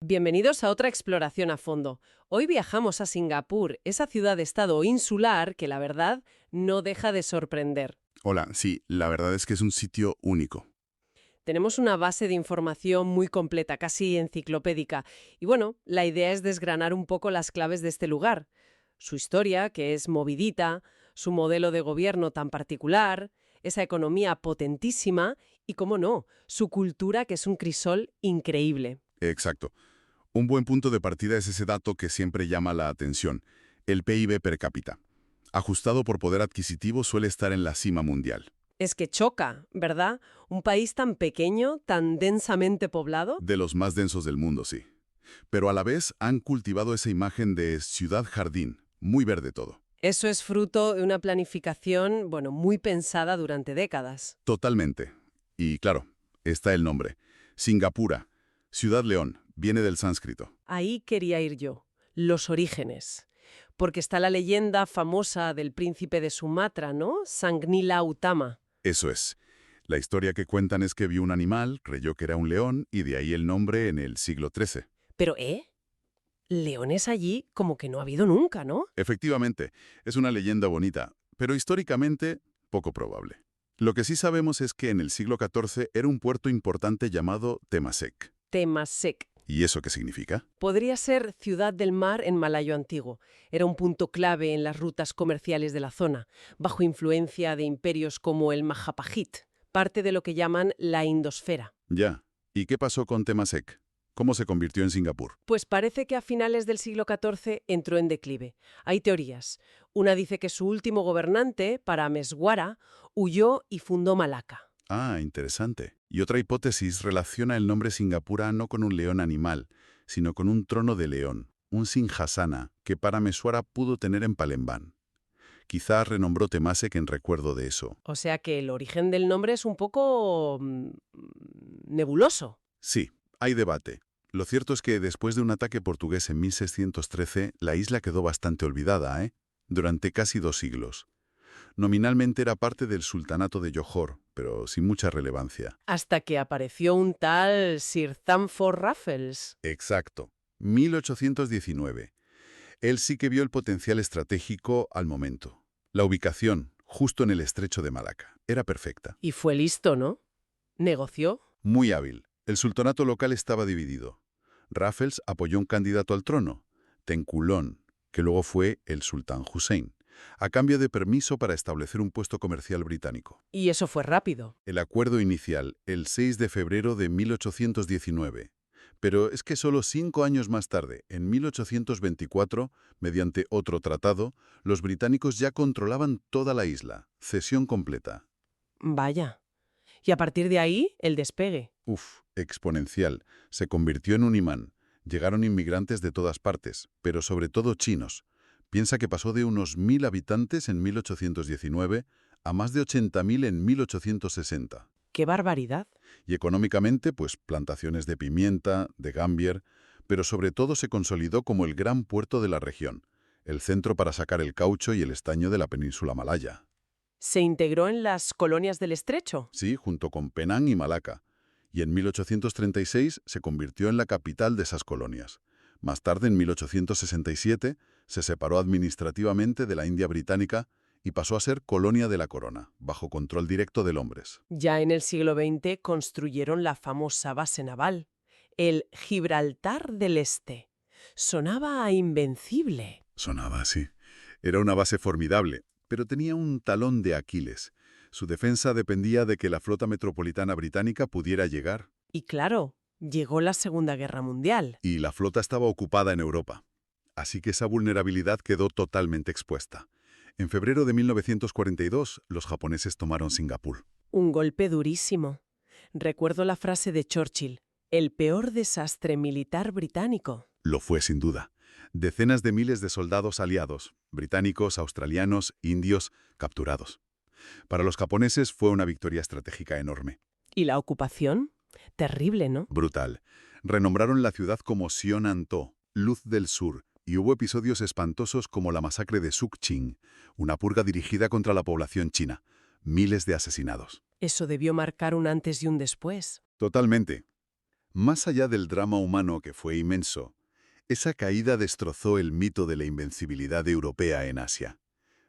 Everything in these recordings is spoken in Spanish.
Bienvenidos a otra exploración a fondo. Hoy viajamos a Singapur, esa ciudad-estado insular que la verdad no deja de sorprender. Hola, sí, la verdad es que es un sitio único. Tenemos una base de información muy completa, casi enciclopédica. Y bueno, la idea es desgranar un poco las claves de este lugar. Su historia, que es movidita, su modelo de gobierno tan particular, esa economía potentísima y, cómo no, su cultura, que es un crisol increíble. Exacto. Un buen punto de partida es ese dato que siempre llama la atención, el PIB per cápita. Ajustado por poder adquisitivo suele estar en la cima mundial. Es que choca, ¿verdad? Un país tan pequeño, tan densamente poblado. De los más densos del mundo, sí. Pero a la vez han cultivado esa imagen de ciudad-jardín, muy verde todo. Eso es fruto de una planificación, bueno, muy pensada durante décadas. Totalmente. Y claro, está el nombre. Singapura, Ciudad León, viene del sánscrito. Ahí quería ir yo, los orígenes. Porque está la leyenda famosa del príncipe de Sumatra, ¿no? Sangnila Utama. Eso es. La historia que cuentan es que vio un animal, creyó que era un león y de ahí el nombre en el siglo XIII. Pero, leones allí como que no ha habido nunca, ¿no? Efectivamente, es una leyenda bonita, pero históricamente poco probable. Lo que sí sabemos es que en el siglo XIV era un puerto importante llamado Temasek. Temasek. ¿Y eso qué significa? Podría ser ciudad del mar en malayo antiguo. Era un punto clave en las rutas comerciales de la zona, bajo influencia de imperios como el Majapahit, parte de lo que llaman la Indosfera. Ya. ¿Y qué pasó con Temasek? ¿Cómo se convirtió en Singapur? Pues parece que a finales del siglo XIV entró en declive. Hay teorías. Una dice que su último gobernante, Parameswara, huyó y fundó Malaca. Ah, interesante. Y otra hipótesis relaciona el nombre Singapura no con un león animal, sino con un trono de león, un Singhasana, que Parameswara pudo tener en Palembang. Quizás renombró Temasek en recuerdo de eso. O sea que el origen del nombre es un poco nebuloso. Sí, hay debate. Lo cierto es que después de un ataque portugués en 1613, la isla quedó bastante olvidada, durante casi 2 siglos. Nominalmente era parte del sultanato de Johor, pero sin mucha relevancia. Hasta que apareció un tal Sir Stamford Raffles. Exacto. 1819. Él sí que vio el potencial estratégico al momento. La ubicación, justo en el estrecho de Malaca, era perfecta. Y fue listo, ¿no? Negoció. Muy hábil. El sultanato local estaba dividido. Raffles apoyó un candidato al trono, Tengkulon, que luego fue el sultán Hussein, a cambio de permiso para establecer un puesto comercial británico. Y eso fue rápido. El acuerdo inicial, el 6 de febrero de 1819. Pero es que solo 5 años más tarde, en 1824, mediante otro tratado, los británicos ya controlaban toda la isla, cesión completa. Vaya. Y a partir de ahí, el despegue. Exponencial. Se convirtió en un imán. Llegaron inmigrantes de todas partes, pero sobre todo chinos. Piensa que pasó de unos 1.000 habitantes en 1819 a más de 80.000 en 1860. ¡Qué barbaridad! Y económicamente, pues plantaciones de pimienta, de gambier, pero sobre todo se consolidó como el gran puerto de la región, el centro para sacar el caucho y el estaño de la península malaya. ¿Se integró en las colonias del estrecho? Sí, junto con Penang y Malaca. Y en 1836 se convirtió en la capital de esas colonias. Más tarde, en 1867, se separó administrativamente de la India británica y pasó a ser colonia de la corona, bajo control directo de Londres. Ya en el siglo XX construyeron la famosa base naval, el Gibraltar del Este. Sonaba a invencible. Sonaba así. Era una base formidable, pero tenía un talón de Aquiles. Su defensa dependía de que la flota metropolitana británica pudiera llegar. Y claro, llegó la Segunda Guerra Mundial. Y la flota estaba ocupada en Europa. Así que esa vulnerabilidad quedó totalmente expuesta. En febrero de 1942, los japoneses tomaron Singapur. Un golpe durísimo. Recuerdo la frase de Churchill, el peor desastre militar británico. Lo fue sin duda. Decenas de miles de soldados aliados, británicos, australianos, indios, capturados. Para los japoneses fue una victoria estratégica enorme. ¿Y la ocupación? Terrible, ¿no? Brutal. Renombraron la ciudad como Sionanto, Luz del Sur, y hubo episodios espantosos como la masacre de Sukching, una purga dirigida contra la población china. Miles de asesinados. Eso debió marcar un antes y un después. Totalmente. Más allá del drama humano que fue inmenso, esa caída destrozó el mito de la invencibilidad europea en Asia.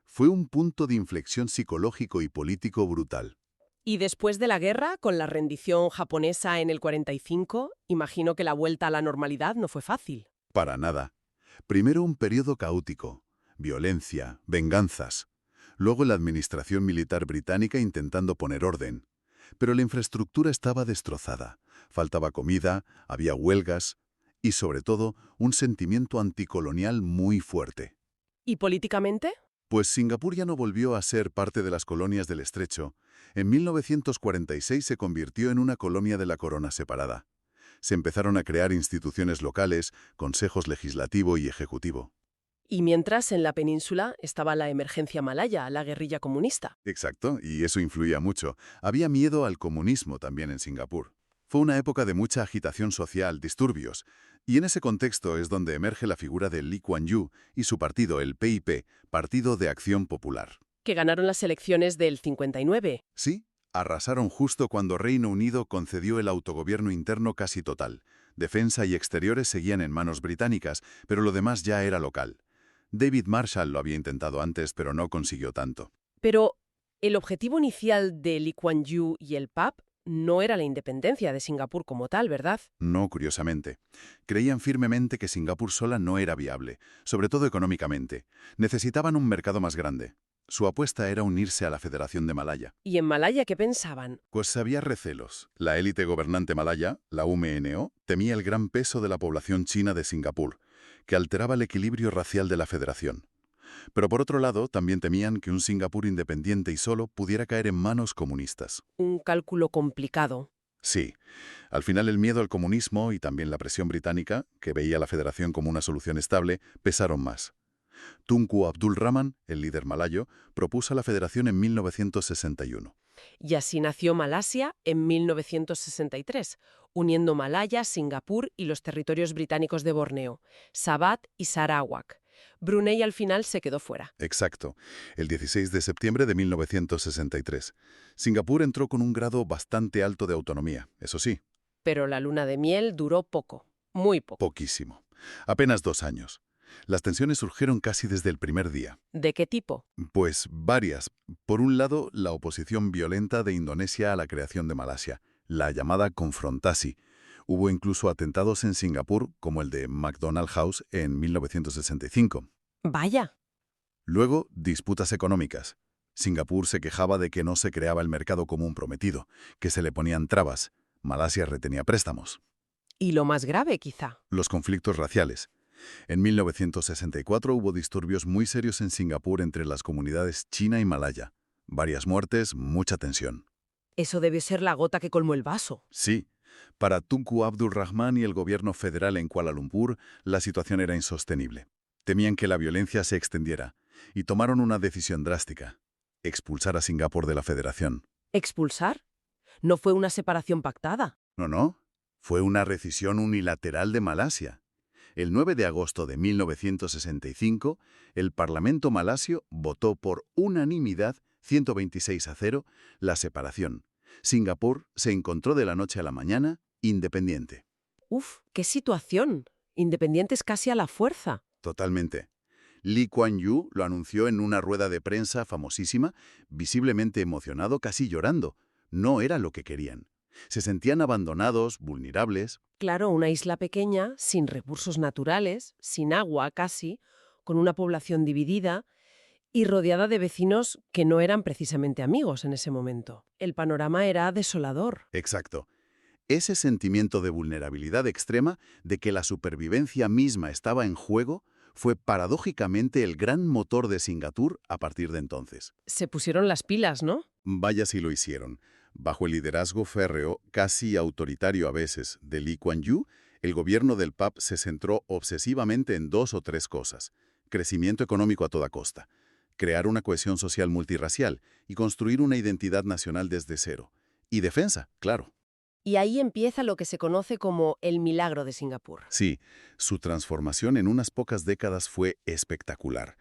Fue un punto de inflexión psicológico y político brutal. Y después de la guerra, con la rendición japonesa en el 45, imagino que la vuelta a la normalidad no fue fácil. Para nada. Primero un periodo caótico, violencia, venganzas. Luego la administración militar británica intentando poner orden. Pero la infraestructura estaba destrozada. Faltaba comida, había huelgas y, sobre todo, un sentimiento anticolonial muy fuerte. ¿Y políticamente? Pues Singapur ya no volvió a ser parte de las colonias del Estrecho. En 1946 se convirtió en una colonia de la corona separada. Se empezaron a crear instituciones locales, consejos legislativo y ejecutivo. Y mientras en la península estaba la emergencia malaya, la guerrilla comunista. Exacto, y eso influía mucho. Había miedo al comunismo también en Singapur. Fue una época de mucha agitación social, disturbios, y en ese contexto es donde emerge la figura de Lee Kuan Yew y su partido, el PIP, Partido de Acción Popular. Que ganaron las elecciones del 59. Sí, arrasaron justo cuando Reino Unido concedió el autogobierno interno casi total. Defensa y exteriores seguían en manos británicas, pero lo demás ya era local. David Marshall lo había intentado antes, pero no consiguió tanto. Pero el objetivo inicial de Lee Kuan Yew y el PAP no era la independencia de Singapur como tal, ¿verdad? No, curiosamente. Creían firmemente que Singapur sola no era viable, sobre todo económicamente. Necesitaban un mercado más grande. Su apuesta era unirse a la Federación de Malaya. ¿Y en Malaya qué pensaban? Pues había recelos. La élite gobernante malaya, la UMNO, temía el gran peso de la población china de Singapur, que alteraba el equilibrio racial de la Federación. Pero por otro lado, también temían que un Singapur independiente y solo pudiera caer en manos comunistas. Un cálculo complicado. Sí. Al final el miedo al comunismo y también la presión británica, que veía a la Federación como una solución estable, pesaron más. Tunku Abdul Rahman, el líder malayo, propuso la Federación en 1961. Y así nació Malasia en 1963, uniendo Malaya, Singapur y los territorios británicos de Borneo, Sabah y Sarawak. Brunei al final se quedó fuera. Exacto, el 16 de septiembre de 1963. Singapur entró con un grado bastante alto de autonomía, eso sí, Pero la luna de miel duró poco, muy poco. poquísimo. Apenas 2 años. Las tensiones surgieron casi desde el primer día. ¿De qué tipo? Pues varias. Por un lado, la oposición violenta de Indonesia a la creación de Malasia, la llamada Confrontasi. Hubo incluso atentados en Singapur, como el de McDonald House en 1965. Vaya. Luego, disputas económicas. Singapur se quejaba de que no se creaba el mercado común prometido, que se le ponían trabas. Malasia retenía préstamos. Y lo más grave, quizá. Los conflictos raciales. En 1964 hubo disturbios muy serios en Singapur entre las comunidades china y malaya. Varias muertes, mucha tensión. Eso debe ser la gota que colmó el vaso. Sí, para Tunku Abdul Rahman y el gobierno federal en Kuala Lumpur, la situación era insostenible. Temían que la violencia se extendiera y tomaron una decisión drástica: expulsar a Singapur de la Federación. ¿Expulsar? ¿No fue una separación pactada? No, fue una rescisión unilateral de Malasia. El 9 de agosto de 1965, el Parlamento malasio votó por unanimidad, 126-0, la separación. Singapur se encontró de la noche a la mañana independiente. Uf, qué situación. Independientes casi a la fuerza. Totalmente. Lee Kuan Yew lo anunció en una rueda de prensa famosísima, visiblemente emocionado, casi llorando. No era lo que querían. Se sentían abandonados, vulnerables. Claro, una isla pequeña, sin recursos naturales, sin agua casi, con una población dividida y rodeada de vecinos que no eran precisamente amigos en ese momento. El panorama era desolador. Exacto. Ese sentimiento de vulnerabilidad extrema, de que la supervivencia misma estaba en juego, fue paradójicamente el gran motor de Singapur a partir de entonces. Se pusieron las pilas, ¿no? Vaya si lo hicieron. Bajo el liderazgo férreo, casi autoritario a veces, de Lee Kuan Yew, el gobierno del PAP se centró obsesivamente en 2 o 3 cosas: crecimiento económico a toda costa, crear una cohesión social multirracial y construir una identidad nacional desde cero. Y defensa, claro. Y ahí empieza lo que se conoce como el milagro de Singapur. Sí, su transformación en unas pocas décadas fue espectacular.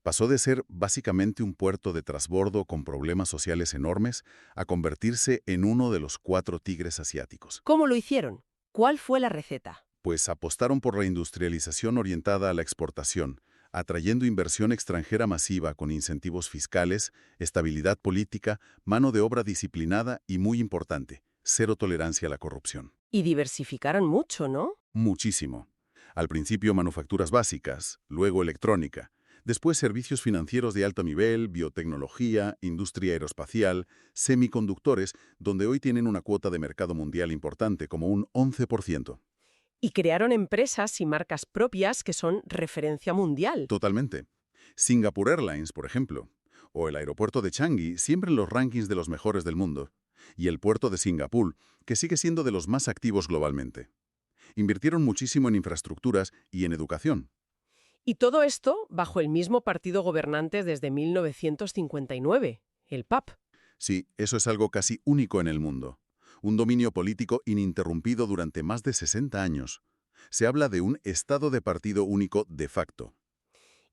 Pasó de ser básicamente un puerto de transbordo con problemas sociales enormes a convertirse en uno de los 4 tigres asiáticos. ¿Cómo lo hicieron? ¿Cuál fue la receta? Pues apostaron por la industrialización orientada a la exportación, atrayendo inversión extranjera masiva con incentivos fiscales, estabilidad política, mano de obra disciplinada y, muy importante, cero tolerancia a la corrupción. Y diversificaron mucho, ¿no? Muchísimo. Al principio manufacturas básicas, luego electrónica, después servicios financieros de alto nivel, biotecnología, industria aeroespacial, semiconductores, donde hoy tienen una cuota de mercado mundial importante, como un 11%. Y crearon empresas y marcas propias que son referencia mundial. Totalmente. Singapore Airlines, por ejemplo, o el aeropuerto de Changi, siempre en los rankings de los mejores del mundo, y el puerto de Singapur, que sigue siendo de los más activos globalmente. Invirtieron muchísimo en infraestructuras y en educación. Y todo esto bajo el mismo partido gobernante desde 1959, el PAP. Sí, eso es algo casi único en el mundo. Un dominio político ininterrumpido durante más de 60 años. Se habla de un estado de partido único de facto.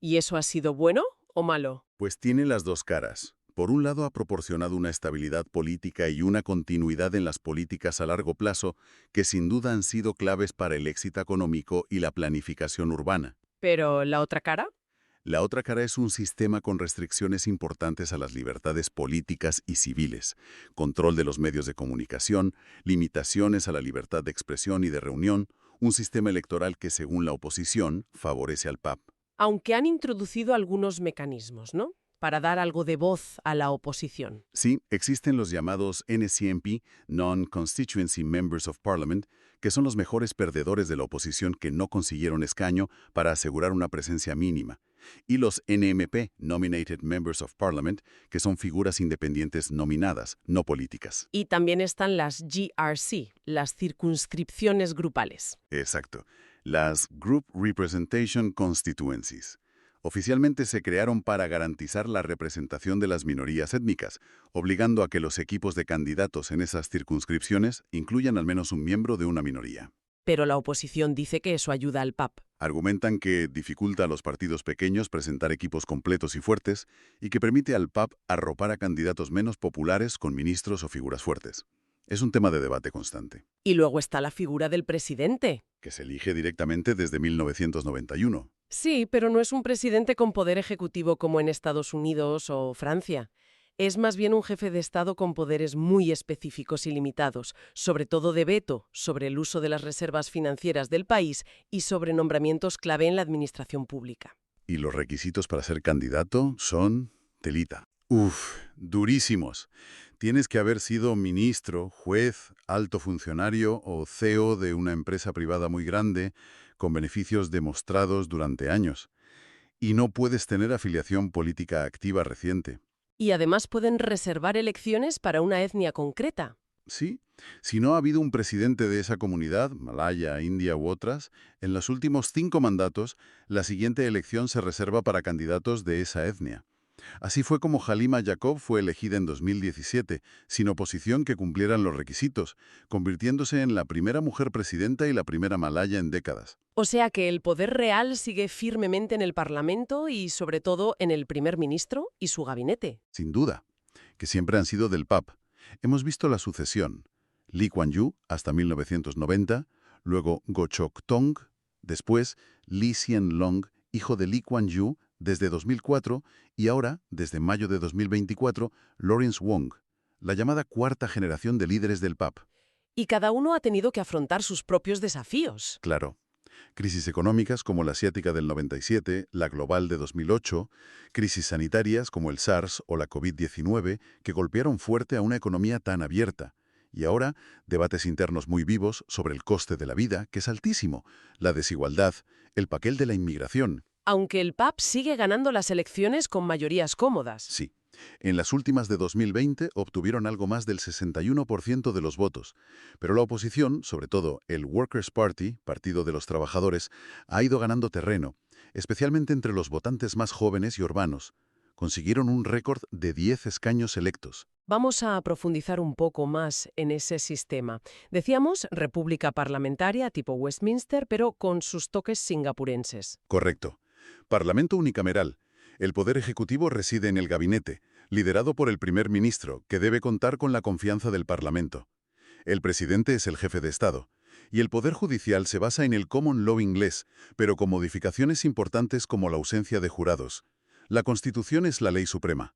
¿Y eso ha sido bueno o malo? Pues tiene las dos caras. Por un lado, ha proporcionado una estabilidad política y una continuidad en las políticas a largo plazo que sin duda han sido claves para el éxito económico y la planificación urbana. Pero ¿la otra cara? La otra cara es un sistema con restricciones importantes a las libertades políticas y civiles, control de los medios de comunicación, limitaciones a la libertad de expresión y de reunión, un sistema electoral que, según la oposición, favorece al PAP. Aunque han introducido algunos mecanismos, ¿no? Para dar algo de voz a la oposición. Sí, existen los llamados NCMP, Non-Constituency Members of Parliament, que son los mejores perdedores de la oposición que no consiguieron escaño para asegurar una presencia mínima, y los NMP, Nominated Members of Parliament, que son figuras independientes nominadas, no políticas. Y también están las GRC, las circunscripciones grupales. Exacto. Las Group Representation Constituencies. Oficialmente se crearon para garantizar la representación de las minorías étnicas, obligando a que los equipos de candidatos en esas circunscripciones incluyan al menos un miembro de una minoría. Pero la oposición dice que eso ayuda al PAP. Argumentan que dificulta a los partidos pequeños presentar equipos completos y fuertes y que permite al PAP arropar a candidatos menos populares con ministros o figuras fuertes. Es un tema de debate constante. Y luego está la figura del presidente. Que se elige directamente desde 1991. Sí, pero no es un presidente con poder ejecutivo como en Estados Unidos o Francia. Es más bien un jefe de Estado con poderes muy específicos y limitados, sobre todo de veto sobre el uso de las reservas financieras del país y sobre nombramientos clave en la administración pública. Y los requisitos para ser candidato son telita. Durísimos. Tienes que haber sido ministro, juez, alto funcionario o CEO de una empresa privada muy grande, con beneficios demostrados durante años. Y no puedes tener afiliación política activa reciente. Y además pueden reservar elecciones para una etnia concreta. Sí, si no ha habido un presidente de esa comunidad, Malaya, India u otras, en los últimos 5 mandatos, la siguiente elección se reserva para candidatos de esa etnia. Así fue como Halima Yacob fue elegida en 2017, sin oposición que cumplieran los requisitos, convirtiéndose en la primera mujer presidenta y la primera malaya en décadas. O sea que el poder real sigue firmemente en el Parlamento y, sobre todo, en el primer ministro y su gabinete. Sin duda, que siempre han sido del PAP. Hemos visto la sucesión. Lee Kuan Yew hasta 1990, luego Goh Chok Tong, después Lee Hsien Loong, hijo de Lee Kuan Yew, desde 2004 y ahora, desde mayo de 2024, Lawrence Wong, la llamada cuarta generación de líderes del PAP. Y cada uno ha tenido que afrontar sus propios desafíos. Claro. Crisis económicas como la asiática del 97, la global de 2008, crisis sanitarias como el SARS o la COVID-19 que golpearon fuerte a una economía tan abierta. Y ahora, debates internos muy vivos sobre el coste de la vida, que es altísimo, la desigualdad, el papel de la inmigración. Aunque el PAP sigue ganando las elecciones con mayorías cómodas. Sí. En las últimas de 2020 obtuvieron algo más del 61% de los votos, pero la oposición, sobre todo el Workers' Party, Partido de los Trabajadores, ha ido ganando terreno, especialmente entre los votantes más jóvenes y urbanos. Consiguieron un récord de 10 escaños electos. Vamos a profundizar un poco más en ese sistema. Decíamos república parlamentaria tipo Westminster, pero con sus toques singapurenses. Correcto. Parlamento unicameral. El poder ejecutivo reside en el gabinete, liderado por el primer ministro, que debe contar con la confianza del Parlamento. El presidente es el jefe de Estado. Y el Poder Judicial se basa en el Common Law inglés, pero con modificaciones importantes como la ausencia de jurados. La Constitución es la ley suprema.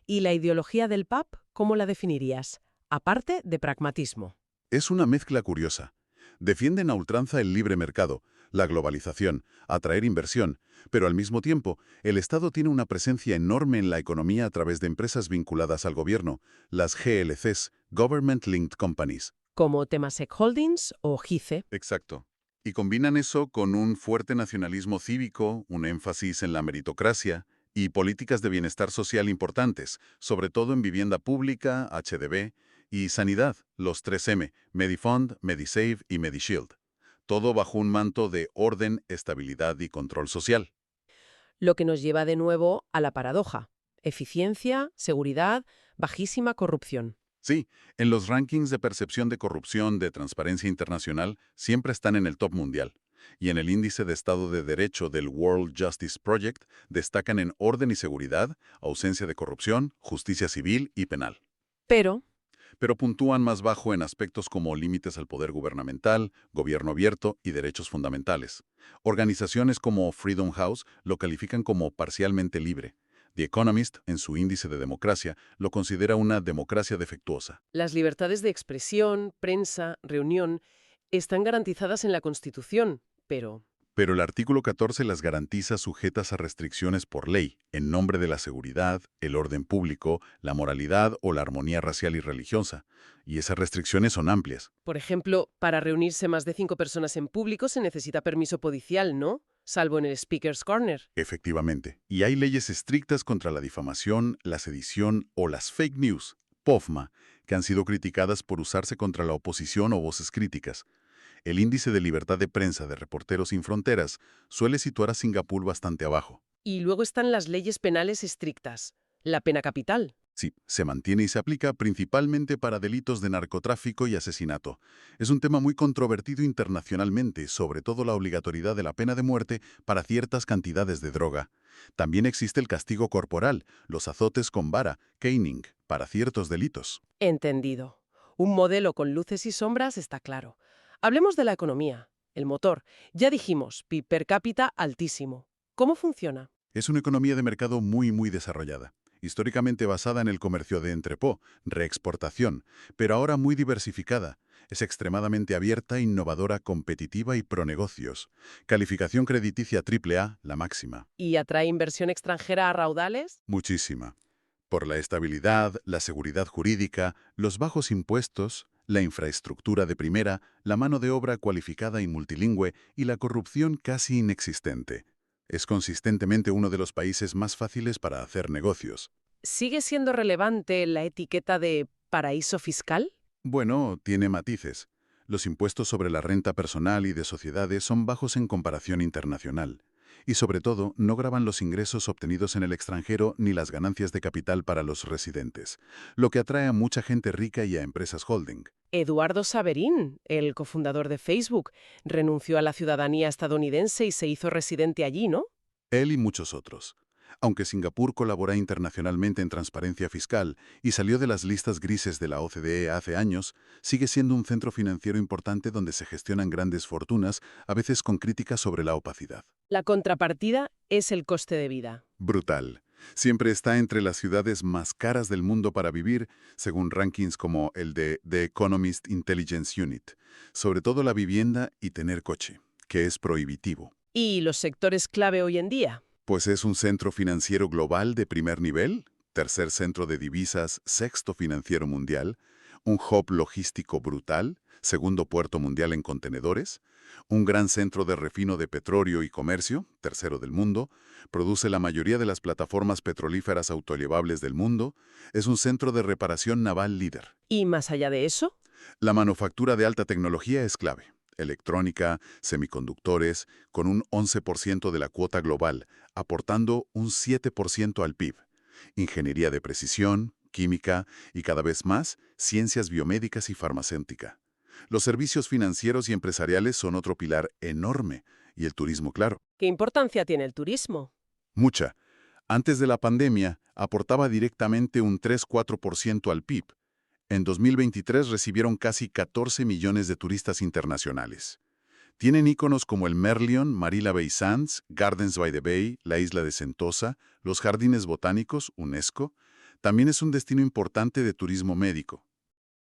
¿Y la ideología del PAP, cómo la definirías? Aparte de pragmatismo. Es una mezcla curiosa. Defienden a ultranza el libre mercado, la globalización, atraer inversión, pero al mismo tiempo, el Estado tiene una presencia enorme en la economía a través de empresas vinculadas al gobierno, las GLCs, Government Linked Companies. Como Temasek Holdings o GICE. Exacto. Y combinan eso con un fuerte nacionalismo cívico, un énfasis en la meritocracia y políticas de bienestar social importantes, sobre todo en vivienda pública, HDB, y sanidad, los 3M, Medifund, Medisave y Medishield. Todo bajo un manto de orden, estabilidad y control social. Lo que nos lleva de nuevo a la paradoja. Eficiencia, seguridad, bajísima corrupción. Sí, en los rankings de percepción de corrupción de Transparencia Internacional siempre están en el top mundial. Y en el índice de Estado de Derecho del World Justice Project destacan en orden y seguridad, ausencia de corrupción, justicia civil y penal. Pero Pero puntúan más bajo en aspectos como límites al poder gubernamental, gobierno abierto y derechos fundamentales. Organizaciones como Freedom House lo califican como parcialmente libre. The Economist, en su índice de democracia, lo considera una democracia defectuosa. las libertades de expresión, prensa, reunión, están garantizadas en la Constitución, pero Pero el artículo 14 las garantiza sujetas a restricciones por ley, en nombre de la seguridad, el orden público, la moralidad o la armonía racial y religiosa. Y esas restricciones son amplias. por ejemplo, para reunirse más de 5 personas en público se necesita permiso policial, ¿no? Salvo en el Speaker's Corner. Efectivamente. Y hay leyes estrictas contra la difamación, la sedición o las fake news, POFMA, que han sido criticadas por usarse contra la oposición o voces críticas. El índice de libertad de prensa de Reporteros Sin Fronteras suele situar a Singapur bastante abajo. Y luego están las leyes penales estrictas. La pena capital. Sí, se mantiene y se aplica principalmente para delitos de narcotráfico y asesinato. Es un tema muy controvertido internacionalmente, sobre todo la obligatoriedad de la pena de muerte para ciertas cantidades de droga. También existe el castigo corporal, los azotes con vara, caning, para ciertos delitos. Entendido. Un modelo con luces y sombras está claro. Hablemos de la economía. El motor. Ya dijimos, PIB per cápita altísimo. ¿Cómo funciona? Es una economía de mercado muy desarrollada, históricamente basada en el comercio de entrepó, reexportación, pero ahora muy diversificada. Es extremadamente abierta, innovadora, competitiva y pronegocios. Calificación crediticia AAA, la máxima. ¿Y atrae inversión extranjera a raudales? Muchísima. Por la estabilidad, la seguridad jurídica, los bajos impuestos, la infraestructura de primera, la mano de obra cualificada y multilingüe y la corrupción casi inexistente. Es consistentemente uno de los países más fáciles para hacer negocios. ¿Sigue siendo relevante la etiqueta de paraíso fiscal? Bueno, tiene matices. Los impuestos sobre la renta personal y de sociedades son bajos en comparación internacional. Y sobre todo, no gravan los ingresos obtenidos en el extranjero ni las ganancias de capital para los residentes, lo que atrae a mucha gente rica y a empresas holding. Eduardo Saverin, el cofundador de Facebook, renunció a la ciudadanía estadounidense y se hizo residente allí, ¿no? Él y muchos otros. Aunque Singapur colabora internacionalmente en transparencia fiscal y salió de las listas grises de la OCDE hace años, sigue siendo un centro financiero importante donde se gestionan grandes fortunas, a veces con críticas sobre la opacidad. La contrapartida es el coste de vida. Brutal. Siempre está entre las ciudades más caras del mundo para vivir, según rankings como el de The Economist Intelligence Unit. Sobre todo la vivienda y tener coche, que es prohibitivo. ¿Y los sectores clave hoy en día? Pues es un centro financiero global de primer nivel, tercer centro de divisas, sexto financiero mundial, un hub logístico brutal, segundo puerto mundial en contenedores, un gran centro de refino de petróleo y comercio, tercero del mundo, produce la mayoría de las plataformas petrolíferas autoelevables del mundo, es un centro de reparación naval líder. ¿Y más allá de eso? La manufactura de alta tecnología es clave. Electrónica, semiconductores, con un 11% de la cuota global, aportando un 7% al PIB. Ingeniería de precisión, química y cada vez más, ciencias biomédicas y farmacéutica. Los servicios financieros y empresariales son otro pilar enorme, y el turismo, claro. ¿Qué importancia tiene el turismo? Mucha. Antes de la pandemia, aportaba directamente un 3-4% al PIB. En 2023 recibieron casi 14 millones de turistas internacionales. Tienen íconos como el Merlion, Marina Bay Sands, Gardens by the Bay, la isla de Sentosa, los jardines botánicos, UNESCO. También es un destino importante de turismo médico.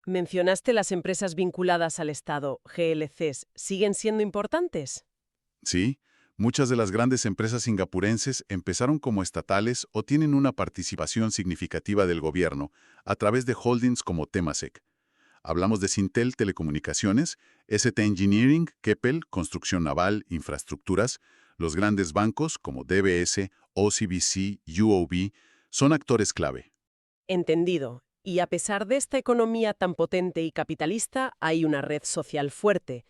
Mencionaste las empresas vinculadas al Estado, GLCs. ¿Siguen siendo importantes? Sí, muchas de las grandes empresas singapurenses empezaron como estatales o tienen una participación significativa del gobierno a través de holdings como Temasek. Hablamos de Syntel Telecomunicaciones, ST Engineering, Keppel, Construcción Naval, Infraestructuras. Los grandes bancos como DBS, OCBC, UOB son actores clave. Entendido. Y a pesar de esta economía tan potente y capitalista, hay una red social fuerte.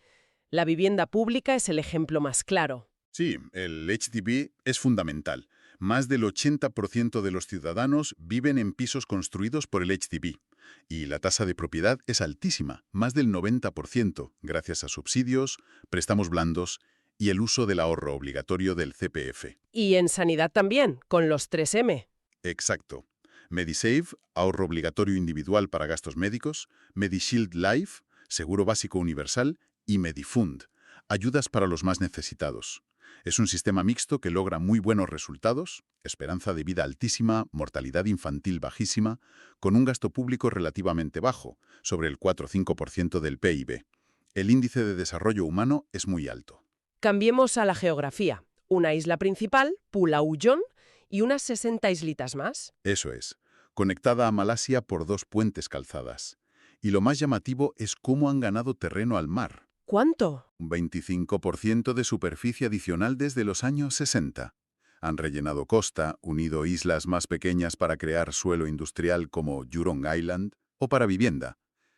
La vivienda pública es el ejemplo más claro. Sí, el HDB es fundamental. Más del 80% de los ciudadanos viven en pisos construidos por el HDB. Y la tasa de propiedad es altísima, más del 90%, gracias a subsidios, préstamos blandos y el uso del ahorro obligatorio del CPF. Y en sanidad también, con los 3M. Exacto. Medisave, ahorro obligatorio individual para gastos médicos, Medishield Life, seguro básico universal, y Medifund, ayudas para los más necesitados. Es un sistema mixto que logra muy buenos resultados, esperanza de vida altísima, mortalidad infantil bajísima, con un gasto público relativamente bajo, sobre el 4 o 5% del PIB. El índice de desarrollo humano es muy alto. Cambiemos a la geografía. Una isla principal, Pulau John, y unas 60 islitas más. Eso es, conectada a Malasia por 2 puentes calzadas. Y lo más llamativo es cómo han ganado terreno al mar. ¿Cuánto? Un 25% de superficie adicional desde los años 60. Han rellenado costa, unido islas más pequeñas para crear suelo industrial como Jurong Island, o para vivienda.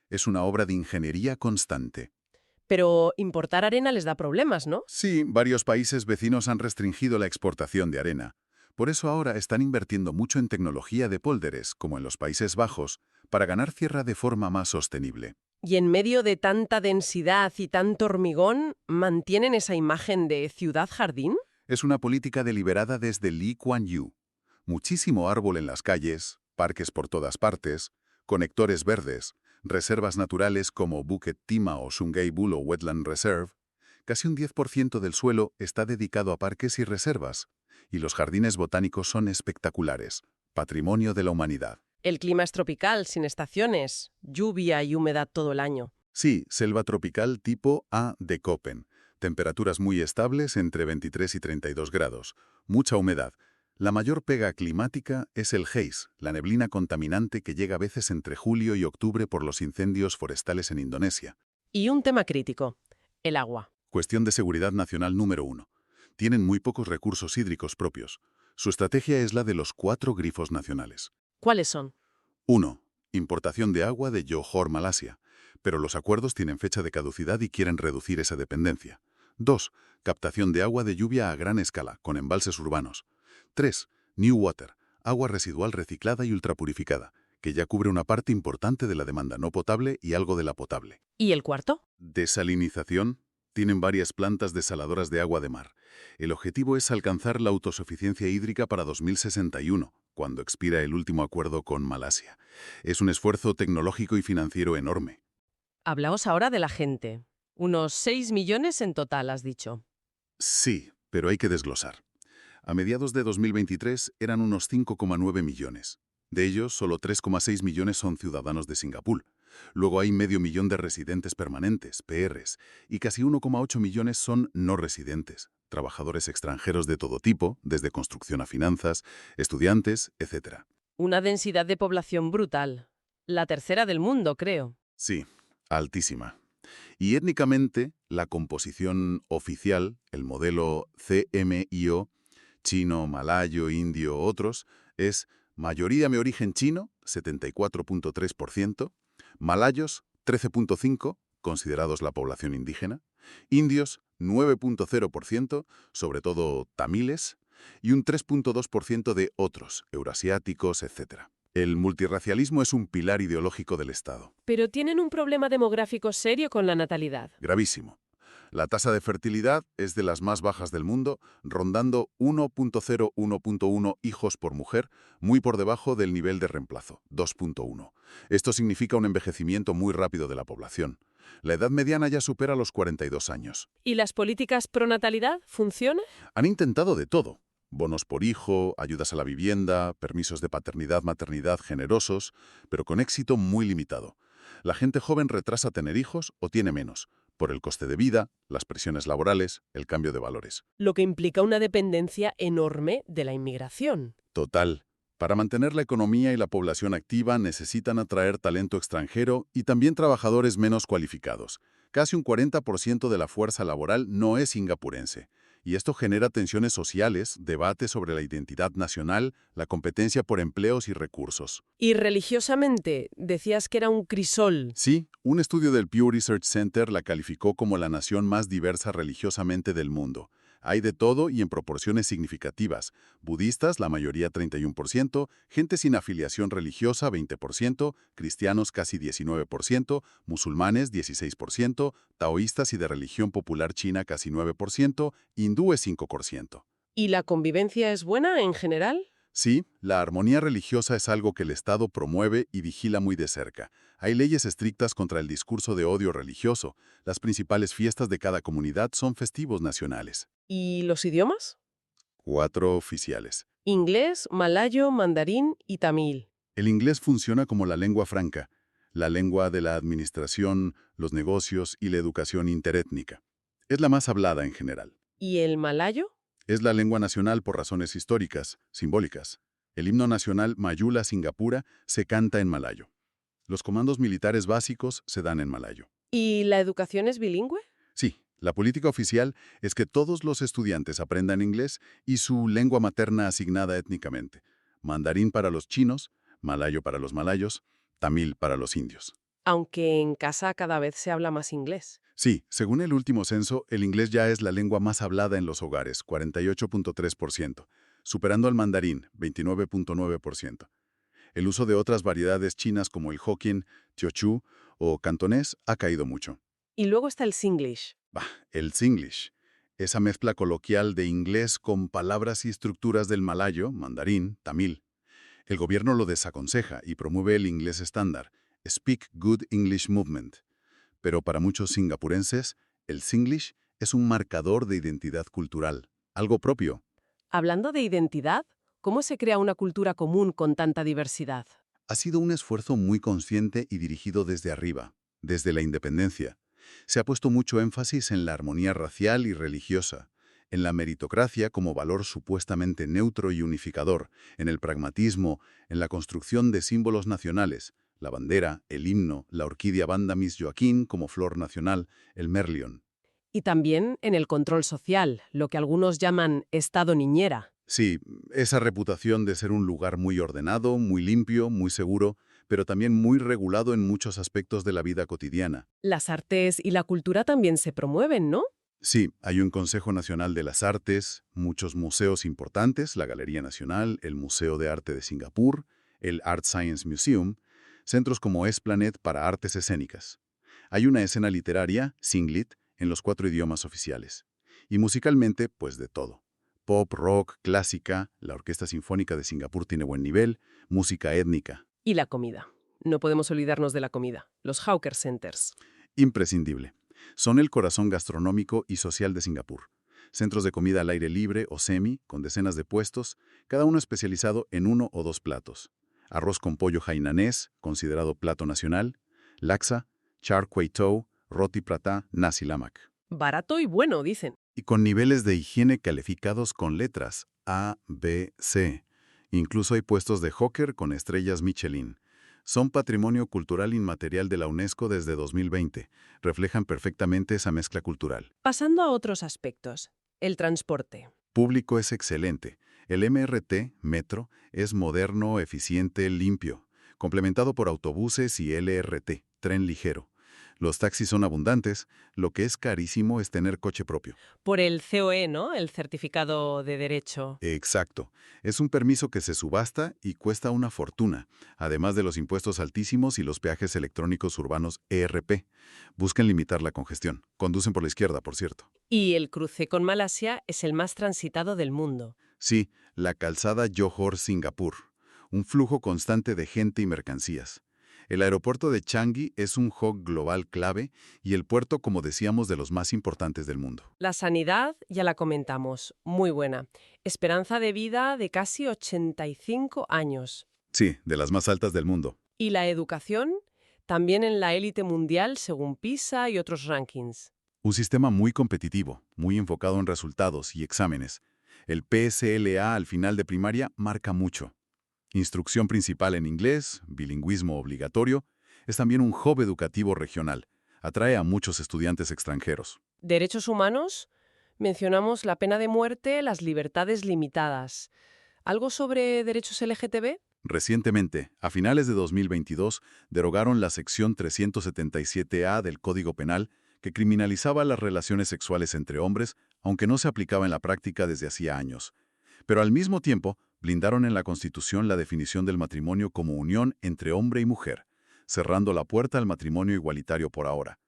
Es una obra de ingeniería constante. Pero importar arena les da problemas, ¿no? Sí, varios países vecinos han restringido la exportación de arena. Por eso ahora están invirtiendo mucho en tecnología de pólderes, como en los Países Bajos, para ganar tierra de forma más sostenible. Y en medio de tanta densidad y tanto hormigón, ¿mantienen esa imagen de ciudad-jardín? Es una política deliberada desde Lee Kuan Yew. Muchísimo árbol en las calles, parques por todas partes, conectores verdes, reservas naturales como Bukit Timah o Sungai Buloh Wetland Reserve. Casi un 10% del suelo está dedicado a parques y reservas. Y los jardines botánicos son espectaculares, patrimonio de la humanidad. El clima es tropical, sin estaciones, lluvia y humedad todo el año. Sí, selva tropical tipo A de Köppen. Temperaturas muy estables entre 23 y 32 grados. Mucha humedad. La mayor pega climática es el haze, la neblina contaminante que llega a veces entre julio y octubre por los incendios forestales en Indonesia. Y un tema crítico, el agua. Cuestión de seguridad nacional número 1. Tienen muy pocos recursos hídricos propios. Su estrategia es la de los 4 grifos nacionales. ¿Cuáles son? 1. Importación de agua de Johor, Malasia. Pero los acuerdos tienen fecha de caducidad y quieren reducir esa dependencia. 2. Captación de agua de lluvia a gran escala, con embalses urbanos. 3. New Water, agua residual reciclada y ultrapurificada, que ya cubre una parte importante de la demanda no potable y algo de la potable. ¿Y el cuarto? Desalinización. Tienen varias plantas desaladoras de agua de mar. El objetivo es alcanzar la autosuficiencia hídrica para 2061, cuando expira el último acuerdo con Malasia. Es un esfuerzo tecnológico y financiero enorme. Hablaos ahora de la gente. Unos 6 millones en total, has dicho. Sí, pero hay que desglosar. A mediados de 2023 eran unos 5,9 millones. De ellos, solo 3,6 millones son ciudadanos de Singapur. Luego hay medio millón de residentes permanentes, PRs, y casi 1,8 millones son no residentes, trabajadores extranjeros de todo tipo, desde construcción a finanzas, estudiantes, etc. Una densidad de población brutal. La tercera del mundo, creo. Sí, altísima. Y étnicamente, la composición oficial, el modelo CMIO, chino, malayo, indio, otros, es mayoría de origen chino, 74,3%, malayos, 13,5%, considerados la población indígena, indios, 9,0%, sobre todo tamiles, y un 3,2% de otros, eurasiáticos, etc. El multirracialismo es un pilar ideológico del Estado. Pero tienen un problema demográfico serio con la natalidad. Gravísimo. La tasa de fertilidad es de las más bajas del mundo, rondando 1.0-1.1 hijos por mujer, muy por debajo del nivel de reemplazo, 2.1. Esto significa un envejecimiento muy rápido de la población. La edad mediana ya supera los 42 años. ¿Y las políticas pro natalidad funcionan? Han intentado de todo. Bonos por hijo, ayudas a la vivienda, permisos de paternidad-maternidad generosos, pero con éxito muy limitado. La gente joven retrasa tener hijos o tiene menos, por el coste de vida, las presiones laborales, el cambio de valores. Lo que implica una dependencia enorme de la inmigración. Total. Para mantener la economía y la población activa necesitan atraer talento extranjero y también trabajadores menos cualificados. Casi un 40% de la fuerza laboral no es singapurense. Y esto genera tensiones sociales, debate sobre la identidad nacional, la competencia por empleos y recursos. Y religiosamente, decías que era un crisol. Sí, un estudio del Pew Research Center la calificó como la nación más diversa religiosamente del mundo. Hay de todo y en proporciones significativas. Budistas, la mayoría 31%, gente sin afiliación religiosa 20%, cristianos casi 19%, musulmanes 16%, taoístas y de religión popular china casi 9%, hindúes 5%. ¿Y la convivencia es buena en general? Sí, la armonía religiosa es algo que el Estado promueve y vigila muy de cerca. Hay leyes estrictas contra el discurso de odio religioso. Las principales fiestas de cada comunidad son festivos nacionales. ¿Y los idiomas? 4 oficiales. Inglés, malayo, mandarín y tamil. El inglés funciona como la lengua franca, la lengua de la administración, los negocios y la educación interétnica. Es la más hablada en general. ¿Y el malayo? Es la lengua nacional por razones históricas, simbólicas. El himno nacional Mayula Singapura se canta en malayo. Los comandos militares básicos se dan en malayo. ¿Y la educación es bilingüe? Sí, la política oficial es que todos los estudiantes aprendan inglés y su lengua materna asignada étnicamente. Mandarín para los chinos, malayo para los malayos, tamil para los indios. Aunque en casa cada vez se habla más inglés. Sí, según el último censo, el inglés ya es la lengua más hablada en los hogares, 48.3%, superando al mandarín, 29.9%. El uso de otras variedades chinas como el Hokkien, Teochew o cantonés ha caído mucho. Y luego está el Singlish. El Singlish, esa mezcla coloquial de inglés con palabras y estructuras del malayo, mandarín, tamil. El gobierno lo desaconseja y promueve el inglés estándar, Speak Good English Movement. Pero para muchos singapurenses, el Singlish es un marcador de identidad cultural, algo propio. Hablando de identidad, ¿cómo se crea una cultura común con tanta diversidad? Ha sido un esfuerzo muy consciente y dirigido desde arriba, desde la independencia. Se ha puesto mucho énfasis en la armonía racial y religiosa, en la meritocracia como valor supuestamente neutro y unificador, en el pragmatismo, en la construcción de símbolos nacionales, la bandera, el himno, la orquídea Vanda Miss Joaquín como flor nacional, el merlion. Y también en el control social, lo que algunos llaman estado niñera. Sí, esa reputación de ser un lugar muy ordenado, muy limpio, muy seguro, pero también muy regulado en muchos aspectos de la vida cotidiana. Las artes y la cultura también se promueven, ¿no? Sí, hay un Consejo Nacional de las Artes, muchos museos importantes, la Galería Nacional, el Museo de Arte de Singapur, el Art Science Museum, centros como Esplanet para artes escénicas. Hay una escena literaria, Singlit, en los 4 idiomas oficiales. Y musicalmente, pues de todo. Pop, rock, clásica, la Orquesta Sinfónica de Singapur tiene buen nivel, música étnica. Y la comida. No podemos olvidarnos de la comida. Los hawker centers. Imprescindible. Son el corazón gastronómico y social de Singapur. Centros de comida al aire libre o semi, con decenas de puestos, cada uno especializado en 1 o 2 platos. Arroz con pollo hainanés, considerado plato nacional, laksa, char kway teow, roti prata, nasi lemak. Barato y bueno, dicen. Y con niveles de higiene calificados con letras A, B, C. Incluso hay puestos de hawker con estrellas Michelin. Son patrimonio cultural inmaterial de la UNESCO desde 2020. Reflejan perfectamente esa mezcla cultural. Pasando a otros aspectos. El transporte. Público es excelente. El MRT, metro, es moderno, eficiente, limpio. Complementado por autobuses y LRT, tren ligero. Los taxis son abundantes, lo que es carísimo es tener coche propio. Por el COE, ¿no? El certificado de derecho. Exacto. Es un permiso que se subasta y cuesta una fortuna, además de los impuestos altísimos y los peajes electrónicos urbanos ERP. Busquen limitar la congestión. Conducen por la izquierda, por cierto. Y el cruce con Malasia es el más transitado del mundo. Sí, la calzada Johor-Singapur. Un flujo constante de gente y mercancías. El aeropuerto de Changi es un hub global clave y el puerto, como decíamos, de los más importantes del mundo. La sanidad, ya la comentamos, muy buena. Esperanza de vida de casi 85 años. Sí, de las más altas del mundo. Y la educación, también en la élite mundial según PISA y otros rankings. Un sistema muy competitivo, muy enfocado en resultados y exámenes. El PSLA al final de primaria marca mucho. Instrucción principal en inglés, bilingüismo obligatorio, es también un hub educativo regional. Atrae a muchos estudiantes extranjeros. Derechos humanos, mencionamos la pena de muerte, las libertades limitadas. ¿Algo sobre derechos LGTB? Recientemente, a finales de 2022, derogaron la sección 377A del Código Penal que criminalizaba las relaciones sexuales entre hombres, aunque no se aplicaba en la práctica desde hacía años. Pero al mismo tiempo, blindaron en la Constitución la definición del matrimonio como unión entre hombre y mujer, cerrando la puerta al matrimonio igualitario por ahora.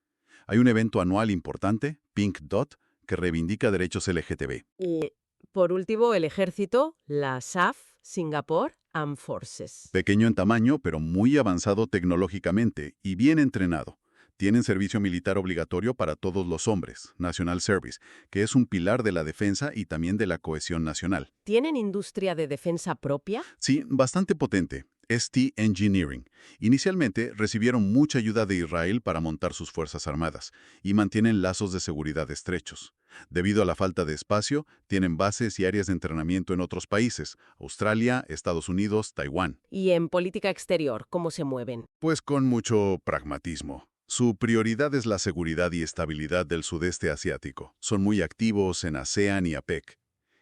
Hay un evento anual importante, Pink Dot, que reivindica derechos LGTB. Y, por último, el ejército, la SAF, Singapore Armed Forces. Pequeño en tamaño, pero muy avanzado tecnológicamente y bien entrenado. Tienen servicio militar obligatorio para todos los hombres, National Service, que es un pilar de la defensa y también de la cohesión nacional. ¿Tienen industria de defensa propia? Sí, bastante potente. ST Engineering. Inicialmente recibieron mucha ayuda de Israel para montar sus fuerzas armadas y mantienen lazos de seguridad estrechos. Debido a la falta de espacio, tienen bases y áreas de entrenamiento en otros países, Australia, Estados Unidos, Taiwán. ¿Y en política exterior, cómo se mueven? Pues con mucho pragmatismo. Su prioridad es la seguridad y estabilidad del sudeste asiático. Son muy activos en ASEAN y APEC.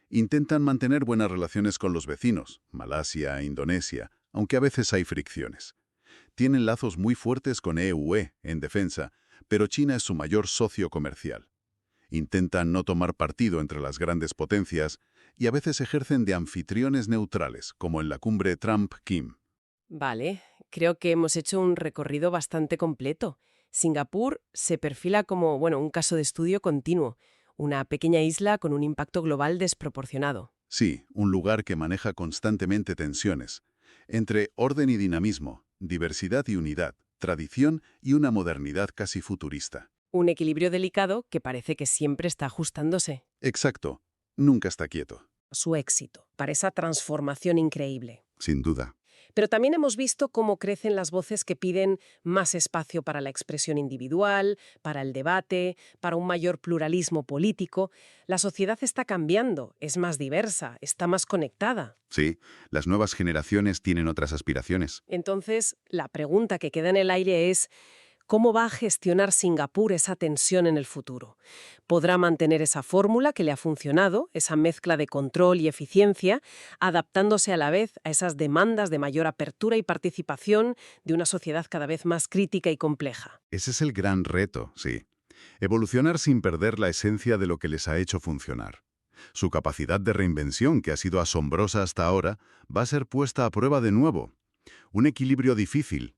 Intentan mantener buenas relaciones con los vecinos, Malasia e Indonesia, aunque a veces hay fricciones. Tienen lazos muy fuertes con EUE en defensa, pero China es su mayor socio comercial. Intentan no tomar partido entre las grandes potencias y a veces ejercen de anfitriones neutrales, como en la cumbre Trump-Kim. Vale, creo que hemos hecho un recorrido bastante completo. Singapur se perfila como, un caso de estudio continuo, una pequeña isla con un impacto global desproporcionado. Sí, un lugar que maneja constantemente tensiones entre orden y dinamismo, diversidad y unidad, tradición y una modernidad casi futurista. Un equilibrio delicado que parece que siempre está ajustándose. Exacto, nunca está quieto. Su éxito, para esa transformación increíble. Sin duda. Pero también hemos visto cómo crecen las voces que piden más espacio para la expresión individual, para el debate, para un mayor pluralismo político. La sociedad está cambiando, es más diversa, está más conectada. Sí, las nuevas generaciones tienen otras aspiraciones. Entonces, la pregunta que queda en el aire es: ¿cómo va a gestionar Singapur esa tensión en el futuro? ¿Podrá mantener esa fórmula que le ha funcionado, esa mezcla de control y eficiencia, adaptándose a la vez a esas demandas de mayor apertura y participación de una sociedad cada vez más crítica y compleja? Ese es el gran reto, sí. Evolucionar sin perder la esencia de lo que les ha hecho funcionar. Su capacidad de reinvención, que ha sido asombrosa hasta ahora, va a ser puesta a prueba de nuevo. Un equilibrio difícil,